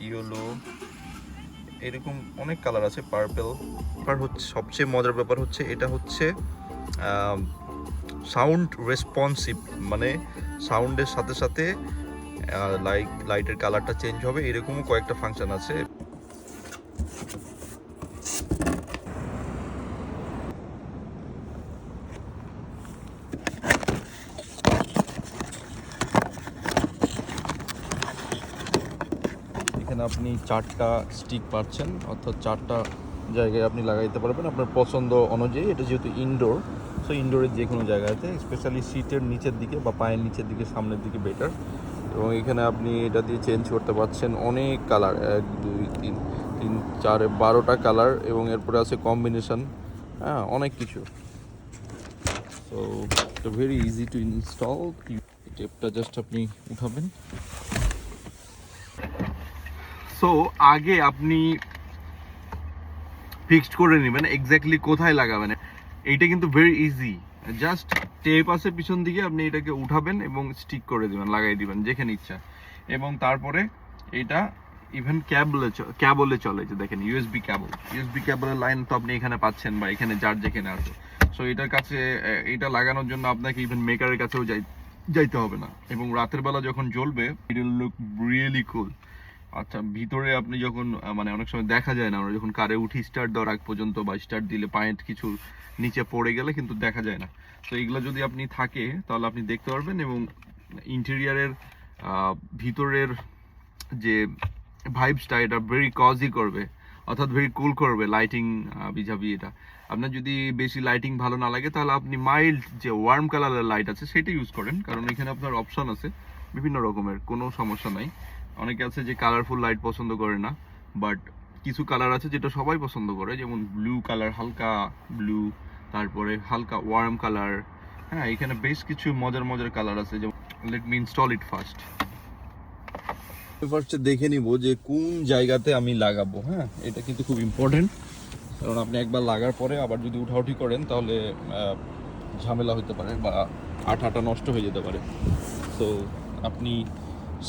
Yellow, এরকম অনেক colour আছে, পার্পল। আর হচ্ছে সবচেয়ে মজার ব্যাপার হচ্ছে এটা হচ্ছে সাউন্ড রেসপন্সিভ, মানে সাউন্ডের সাথে সাথে লাইটের কালারটা চেঞ্জ হবে, এরকমও কয়েকটা ফাংশন আছে। এখানে আপনি 4টা স্টিক পাচ্ছেন, অর্থাৎ 4টা জায়গায় আপনি লাগাইতে পারবেন আপনার পছন্দ অনুযায়ী। এটা যেহেতু ইনডোর, সো ইনডোরের যে কোনো জায়গাতে, স্পেশালি সিটের নিচের দিকে বা পায়ের নিচের দিকে, সামনের দিকে বেটার। এবং এখানে আপনি এটা দিয়ে চেঞ্জ করতে পারছেন অনেক কালার, 1 2 3 3 4 12টা কালার, এবং এরপরে আছে কম্বিনেশন, হ্যাঁ, অনেক কিছু। সো এটা ভেরি ইজি টু ইনস্টল। টেপটা জাস্ট আপনি উঠাবেন। সো আগে আপনি ফিক্সড করে নেবেন এক্স্যাক্টলি কোথায় লাগাবেন। এইটা কিন্তু ভেরি ইজি, জাস্ট টেপ আছে পিছন দিকে, আপনি এটাকে উঠাবেন এবং স্টিক করে দিবেন, লাগাই দিবেন যেখানে ইচ্ছা। এবং তারপরে এটা ইভেন ক্যাবলে চলে, যে দেখেন ইউএসবি ক্যাবলের লাইন তো আপনি এখানে পাচ্ছেন, বা এখানে যার যেখানে আছে। সো এটার কাছে, এটা লাগানোর জন্য আপনাকে ইভেন মেকারের কাছেও যাইতে হবে না। এবং রাতের বেলা যখন জ্বলবে, ইট উইল লুক রিয়েলি কুল। আচ্ছা, ভিতরে আপনি যখন মানে অনেক সময় দেখা যায় না, আমরা যখন কারে উঠি স্টার্ট দেওয়ার আগ পর্যন্ত, বা স্টার্ট দিলে পায়ের কিছু নিচে পড়ে গেলে কিন্তু দেখা যায় না। তো এগুলো যদি আপনি থাকে তাহলে আপনি দেখতে পারবেন। এবং ইন্টেরিয়ারের ভিতরের যে ভাইবসটা, এটা ভেরি কজি করবে, অর্থাৎ ভেরি কুল করবে লাইটিং বিঝাবি। এটা আপনার যদি বেশি লাইটিং ভালো না লাগে, তাহলে আপনি মাইল্ড যে ওয়ার্ম কালারের লাইট আছে সেটা ইউজ করেন, কারণ এখানে আপনার অপশন আছে বিভিন্ন রকমের, কোনো সমস্যা নাই। অনেকে আছে যে কালারফুল লাইট পছন্দ করে না, বাট কিছু কালার আছে যেটা সবাই পছন্দ করে, যেমন ব্লু কালার, হালকা ব্লু, তারপরে হালকা ওয়ার্ম কালার। হ্যাঁ, এখানে বেশ কিছু মজার মজার কালার আছে। যেমন let me install it first. ফার্স্টে দেখে নিব যে কোন জায়গাতে আমি লাগাবো। হ্যাঁ, এটা কিন্তু খুব ইম্পর্টেন্ট, কারণ আপনি একবার লাগার পরে আবার যদি উঠাউঠি করেন তাহলে ঝামেলা হতে পারে, বা আঠাটা নষ্ট হয়ে যেতে পারে। তো আপনি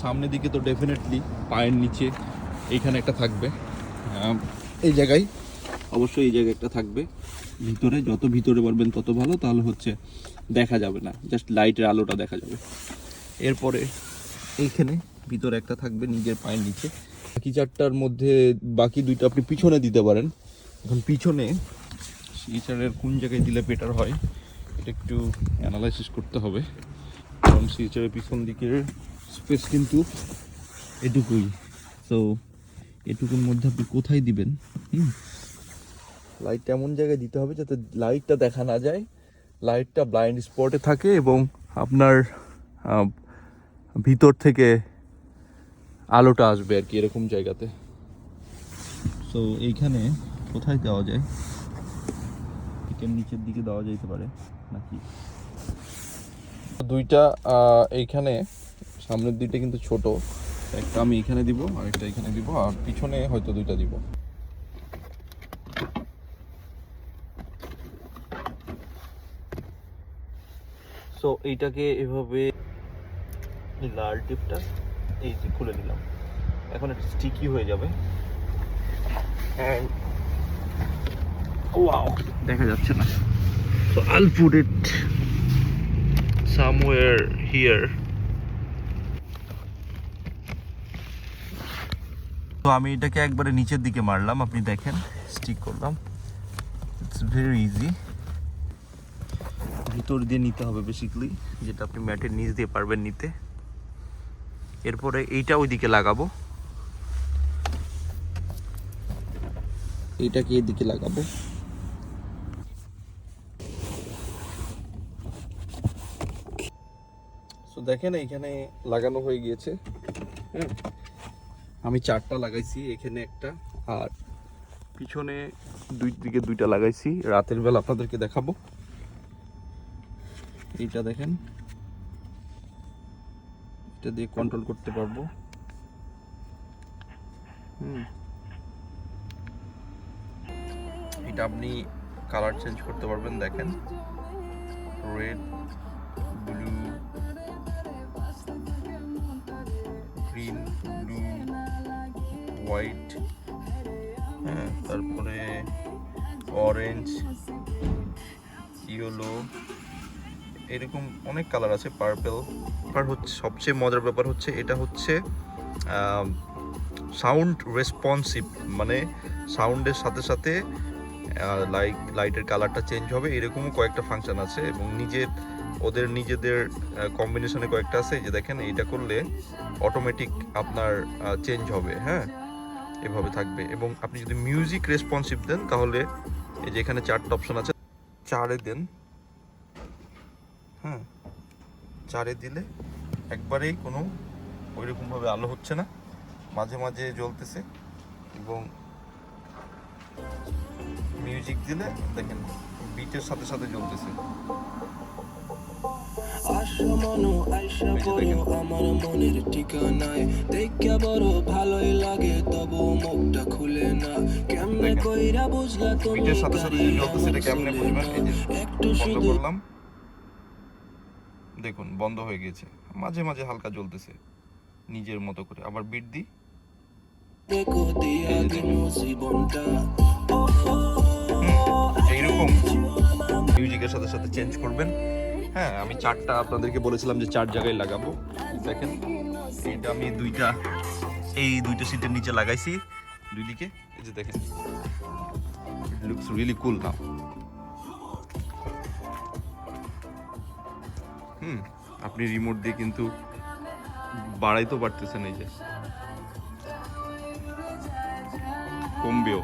সামনের দিকে তো ডেফিনেটলি পায়ের নিচে এইখানে একটা থাকবে, এই জায়গায় অবশ্যই এই জায়গায় একটা থাকবে। ভিতরে যত ভিতরে পারবেন তত ভালো, তাহলে হচ্ছে দেখা যাবে না, জাস্ট লাইটের আলোটা দেখা যাবে। এরপরে এইখানে ভিতরে একটা থাকবে নিজের পায়ের নিচে। বাকি 4টার মধ্যে বাকি 2টা আপনি পিছনে দিতে পারেন। এখন পিছনে সিচারের কোন জায়গায় দিলে বেটার হয় এটা একটু অ্যানালাইসিস করতে হবে, কারণ সিচারের পিছন দিকের স্পেস কিন্তু এটুকুই। তো এটুকুর মধ্যে আপনি কোথায় দিবেন? লাইটটা এমন জায়গায় দিতে হবে যাতে লাইটটা দেখা না যায়, লাইটটা ব্লাইন্ড স্পটে থাকে, এবং আপনার ভিতর থেকে আলোটা আসবে আর কি, এরকম জায়গাতে। সো এইখানে কোথায় দেওয়া যায়? এটার নিচের দিকে দেওয়া যেতে পারে নাকি? 2টা এইখানে, সামনের 2টা কিন্তু ছোট, একটা আমি এখানে দিব আর একটা এখানে দিব, আর পিছনে হয়তো 2টা দিব। সো এইটাকে এভাবে লাল টিপটা এই যে খুলে দিলাম, এখন এটা স্টিকি হয়ে যাবে। ওয়াও, দেখা যাচ্ছে না। So I'll put it somewhere here. তো আমি এটাকে একবারে নিচের দিকে মারলাম, আপনি দেখেন স্টিক করলাম। It's very easy. ভিতর দিয়ে নিতে হবে বেসিক্যালি, যেটা আপনি ম্যাটের নিচ দিয়ে পারবেন নিতে। এরপরে এইটা ওইদিকে লাগাবো, এইটাকে এদিকে লাগাবো। সো দেখেন এইখানে লাগানো হয়ে গিয়েছে। হ্যাঁ, আমি 4টা লাগাইছি, এখানে একটা, আর পিছনে 2 দিকে 2টা লাগাইছি। রাতের বেলা আপনাদেরকে দেখাবো। এইটা দেখেন, এটা দিয়ে কন্ট্রোল করতে পারবো। এটা আপনি কালার চেঞ্জ করতে পারবেন, দেখেন red, blue, green, blue, white, হ্যাঁ, তারপরে অরেঞ্জ, ইয়েলো, এরকম অনেক কালার আছে, পার্পল। আর হচ্ছে সবচেয়ে মজার ব্যাপার হচ্ছে এটা হচ্ছে সাউন্ড রেসপন্সিভ, মানে সাউন্ডের সাথে সাথে লাইটের কালারটা চেঞ্জ হবে, এরকমও কয়েকটা ফাংশন আছে। এবং ওদের নিজেদের কম্বিনেশনে কয়েকটা আছে, যে দেখেন এইটা করলে অটোমেটিক আপনার চেঞ্জ হবে, হ্যাঁ, এভাবে থাকবে। এবং আপনি যদি মিউজিক রেসপন্সিভ দেন তাহলে এই যে এখানে 4টা অপশন আছে, 4-এ দেন, হ্যাঁ, 4-এ দিলে একবারেই কোনো ওইরকমভাবে আলো হচ্ছে না, মাঝে মাঝে জ্বলতেছে। এবং মিউজিক দিলে দেখেন বিটের সাথে সাথে জ্বলতেছে। আমার মনের ঠিকানায় দেখা বড় ভালোই লাগে, তবু মুখটা খুলে না, কেমনে কইরা বুঝলা তুমি বিটের সাথে সাথে যে জ্বলতেছে এটা কেমনে বুঝবেন? এই যে একটু বন্ধ শুধু করলাম, দেখুন বন্ধ হয়ে গেছে, মাঝে মাঝে হালকা জ্বলতেছে নিজের মতো করে। আবার বিট দিই, দেখো দিয়া দিন জীবনটা এইরকম মিউজিকের সাথে সাথে চেঞ্জ করবেন। হ্যাঁ, আমি 4টা আপনাদেরকে বলেছিলাম যে 4 জায়গায় লাগাবো। দেখেন এইটা আমি এই দুইটা সিটের নিচে লাগাইছি দুই দিকে। এই যে দেখেন, ইট লুকস রিয়েলি কুল নাও। আপনি রিমোট দিয়ে কিন্তু বাড়াইতেও পারতেছেন, এই যে কমবেও।